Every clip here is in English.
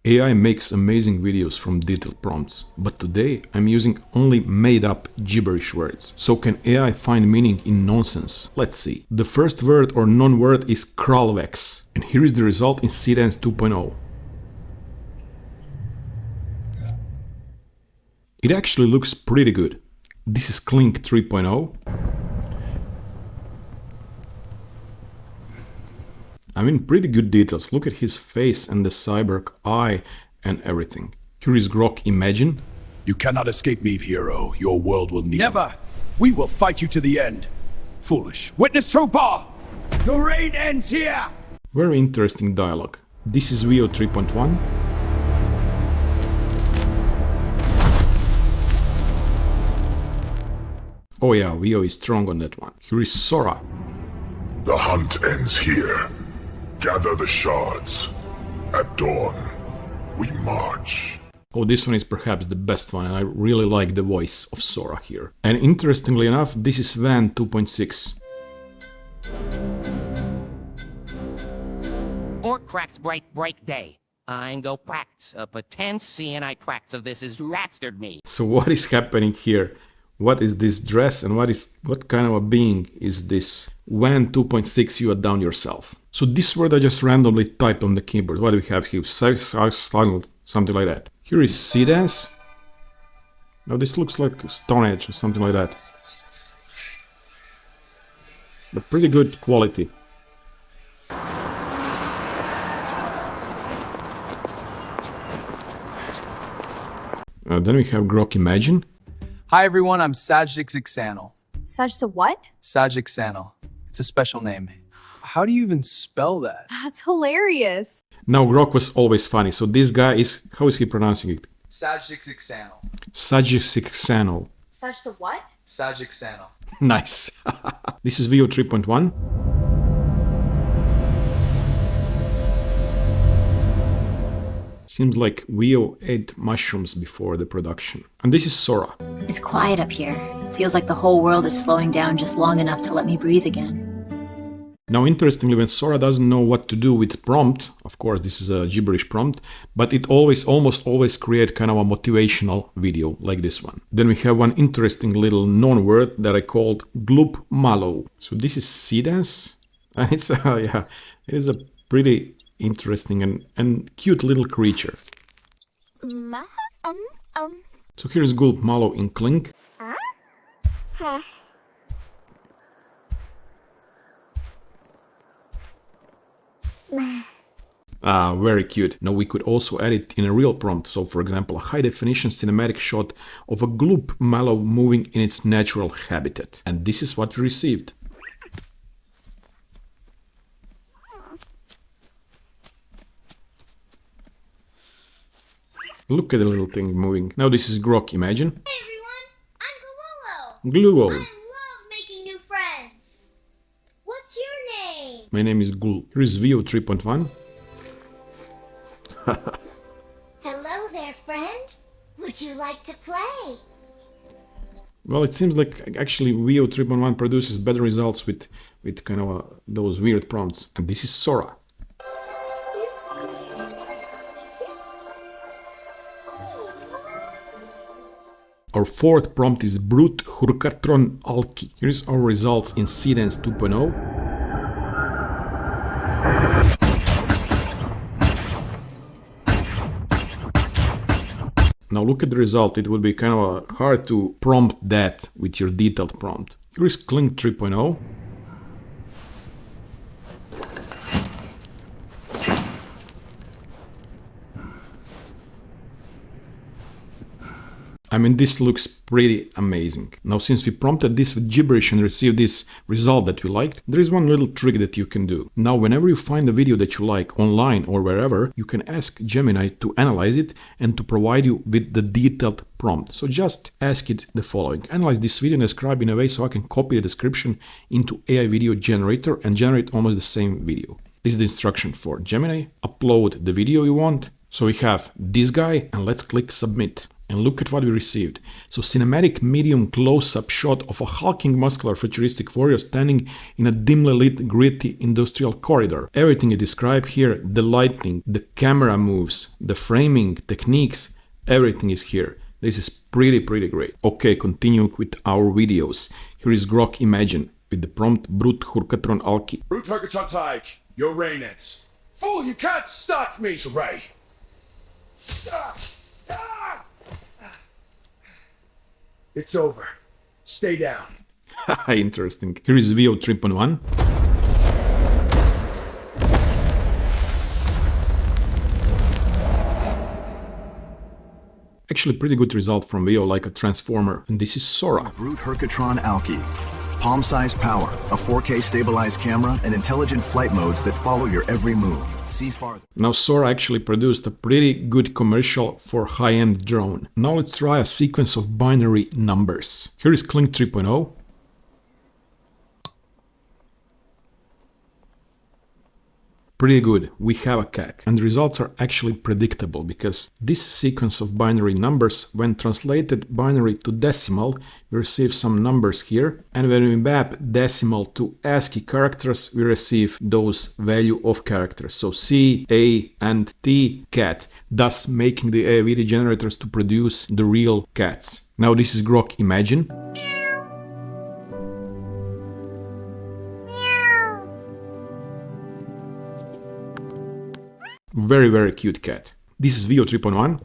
AI makes amazing videos from detailed prompts, but today I'm using only made-up gibberish words. So can AI find meaning in nonsense? Let's see. The first word or non-word is kralvex, and here is the result in Seedance 2.0. It actually looks pretty good. This is Kling 3.0. I mean, pretty good details. Look at his face and the cyborg eye and everything. Here is Grok Imagine. You cannot escape me, hero. Your world will kneel. Never! We will fight you to the end. Foolish. Witness Trooper! The reign ends here! Very interesting dialogue. This is Veo 3.1. Oh yeah, Veo is strong on that one. Here is Sora. The hunt ends here. Gather the shards. At dawn, we march. Oh, this one is perhaps the best one, and I really like the voice of Sora here. And interestingly enough, this is Wan 2.6. Or cracked break day. I'm go cracked. Pretend CNI cracks of this is ratstered me. So what is happening here? What is this dress and what kind of a being is this? Wan 2.6, you are down yourself. So this word I just randomly typed on the keyboard. What do we have here? Something like that. Here is Seedance. Now this looks like Stone Age or something like that. But pretty good quality. Then we have Grok Imagine. Hi everyone, I'm Sajixanal. Saj's a what? Sajixanal. It's a special name. How do you even spell that? That's hilarious. Now Grok was always funny, so this guy is, how is he pronouncing it? Sajixanal. Sajixanal. Saj's a what? Sajixanal. Nice. This is Veo 3.1. Seems like Veo ate mushrooms before the production. And this is Sora. It's quiet up here. Feels like the whole world is slowing down just long enough to let me breathe again. Now, interestingly, when Sora doesn't know what to do with prompt, of course, this is a gibberish prompt, but it almost always creates kind of a motivational video like this one. Then we have one interesting little non-word that I called Glup-Mallow. So this is Seedance, and it's yeah, it is a pretty interesting and cute little creature. So here's Glup-Mallow in Kling. Very cute. Now we could also add it in a real prompt. So for example, a high definition cinematic shot of a Glup-Mallow moving in its natural habitat. And this is what we received. Look at the little thing moving. Now this is Grok Imagine. Hey everyone, I'm Gluo. I love making new friends. What's your name? My name is Gul. Here is Veo 3.1. Hello there, friend. Would you like to play? Well, it seems like actually Veo 3.1 produces better results with kind of those weird prompts. And this is Sora. Our fourth prompt is Brute Hurkatron Alki. Here's our results in Seedance 2.0. Now look at the result. It would be kind of hard to prompt that with your detailed prompt. Here is Kling 3.0. I mean, this looks pretty amazing. Now, since we prompted this with gibberish and received this result that we liked, there is one little trick that you can do. Now, whenever you find a video that you like online or wherever, you can ask Gemini to analyze it and to provide you with the detailed prompt. So just ask it the following. Analyze this video and describe in a way so I can copy the description into AI video generator and generate almost the same video. This is the instruction for Gemini. Upload the video you want. So we have this guy and let's click submit. And look at what we received. So cinematic medium close-up shot of a hulking muscular futuristic warrior standing in a dimly lit gritty industrial corridor. Everything is described here, the lighting, the camera moves, the framing, techniques, everything is here. This is pretty great. Okay, continuing with our videos. Here is Grok Imagine with the prompt Brut Hurkatron Alki. Brute Hurkatron Tyke, your Raynets. Fool, you can't stop me, Ray. It's over. Stay down. Interesting. Here is Veo 3.1. Actually pretty good result from Veo, like a transformer. And this is Sora. Brute Hurkatron Alki. Palm-sized power, a 4K stabilized camera, and intelligent flight modes that follow your every move. See farther. Now Sora actually produced a pretty good commercial for high-end drone. Now let's try a sequence of binary numbers. Here is Kling 3.0. Pretty good, we have a CAC, and the results are actually predictable because this sequence of binary numbers, when translated binary to decimal, we receive some numbers here, and when we map decimal to ASCII characters, we receive those value of characters, so C, A, and T, cat, thus making the AI video generators to produce the real cats. Now this is Grok Imagine. Very cute cat. This is Veo 3.1.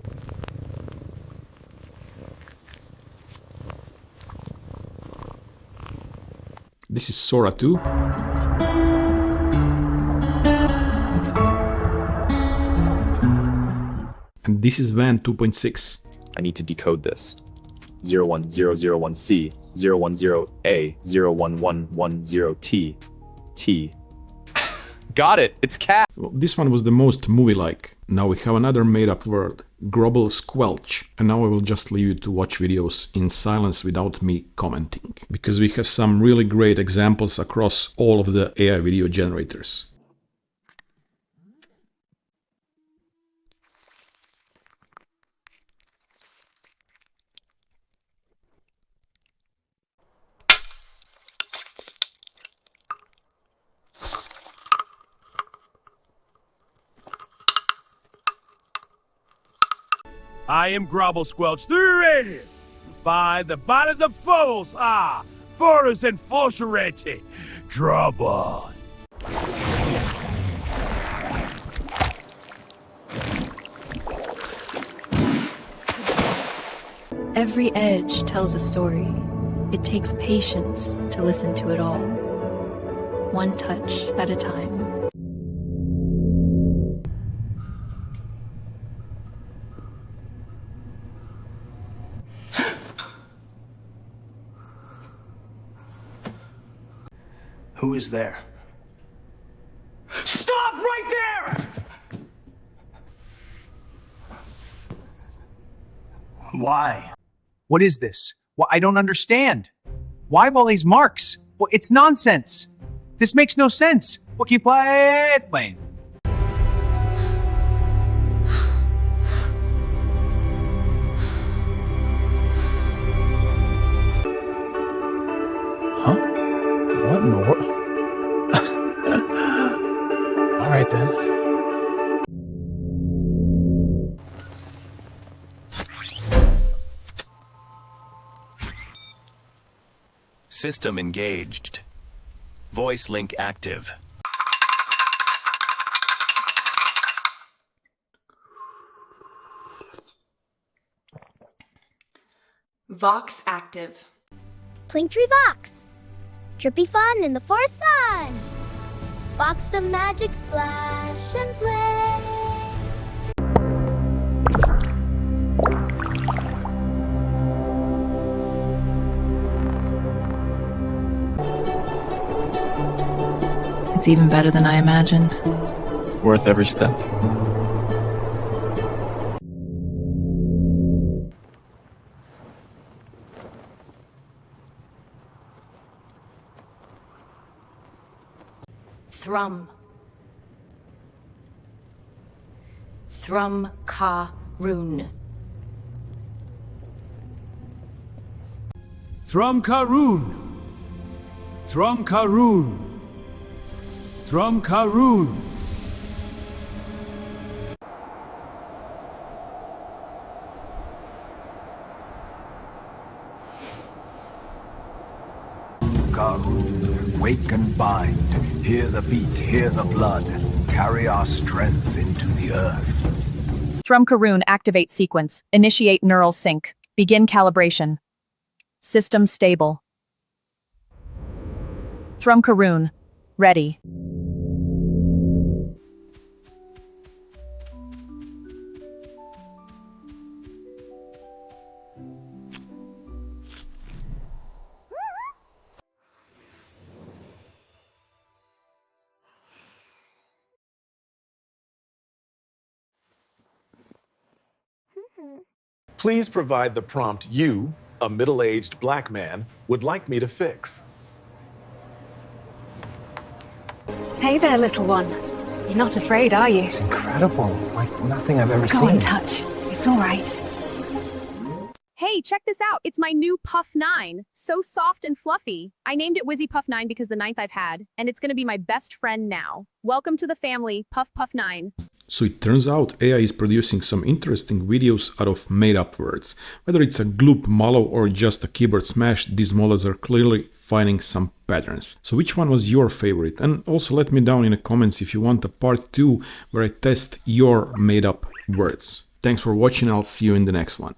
This is Sora 2. And this is Wan 2.6. I need to decode this. 01001C, 010A, 01110T, T. Got it! It's cat! Well, this one was the most movie-like. Now we have another made-up word, Grobble Squelch. And now I will just leave you to watch videos in silence without me commenting. Because we have some really great examples across all of the AI video generators. I am Grobble Squelch the Radiant. By the bodies of fools, Forus and Fulsarete. Trouble. Every edge tells a story. It takes patience to listen to it all. One touch at a time. Who is there? Stop right there! Why? What is this? Well, I don't understand. Why all these marks? Well, it's nonsense. This makes no sense. Well, keep playing. Huh? What in the world? All right then. System engaged. Voice link active. Vox active. Plinktree Vox. Trippy fun in the forest sun. Vox the magic splash and play. It's even better than I imagined. Worth every step. Thrum. Thrum ka rune. Thrum Karoon. Thrum Karoon. Thrum Karoon. Karoon, wake and bind. Hear the beat, hear the blood. Carry our strength into the earth. Thrum Karoon activate sequence. Initiate neural sync. Begin calibration. System stable. Thrum Karoon, ready. Please provide the prompt you, a middle-aged black man, would like me to fix. Hey there, little one. You're not afraid, are you? It's incredible. Like nothing I've ever Go seen. on, touch. It's all right. Hey, check this out. It's my new Puff 9. So soft and fluffy. I named it Wizzy Puff 9 because the 9th I've had, and it's going to be my best friend now. Welcome to the family, Puff 9. So it turns out AI is producing some interesting videos out of made-up words. Whether it's a Glup-Mallow or just a keyboard smash, these models are clearly finding some patterns. So which one was your favorite? And also let me down in the comments if you want a part 2 where I test your made-up words. Thanks for watching, I'll see you in the next one.